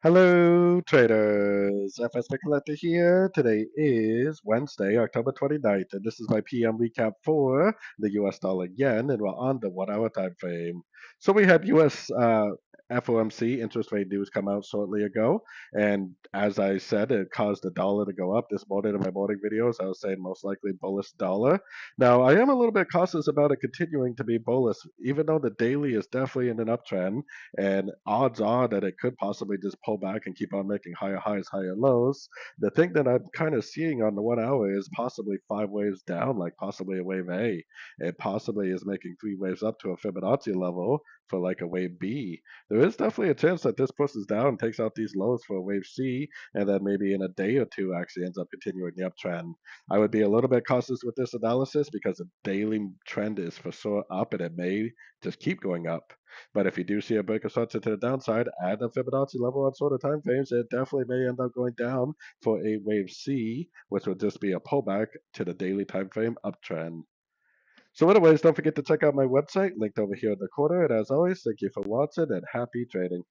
Hello, traders. FX Pip Collector here. Today is Wednesday, October 29th, and this is my PM recap for the US dollar yen, and we're on the 1 hour time frame. So we had US FOMC interest rate news come out shortly ago, and as I said, it caused the dollar to go up this morning in my morning videos. I was saying most likely bullish dollar. Now, I am a little bit cautious about it continuing to be bullish, even though the daily is definitely in an uptrend and odds are that it could possibly just pull back and keep on making higher highs, higher lows. The thing that I'm kind of seeing on the 1 hour is possibly five waves down, like possibly a wave A. It possibly is making three waves up to a Fibonacci level for like a wave B. There is definitely a chance that this pushes down and takes out these lows for a wave C, and then maybe in a day or two actually ends up continuing the uptrend. I would be a little bit cautious with this analysis because the daily trend is for sure up and it may just keep going up. But if you do see a break of structure to the downside at the Fibonacci level on shorter time frames, it definitely may end up going down for a wave C, which would just be a pullback to the daily time frame uptrend. So anyways, don't forget to check out my website linked over here in the corner. And as always, thank you for watching and happy trading.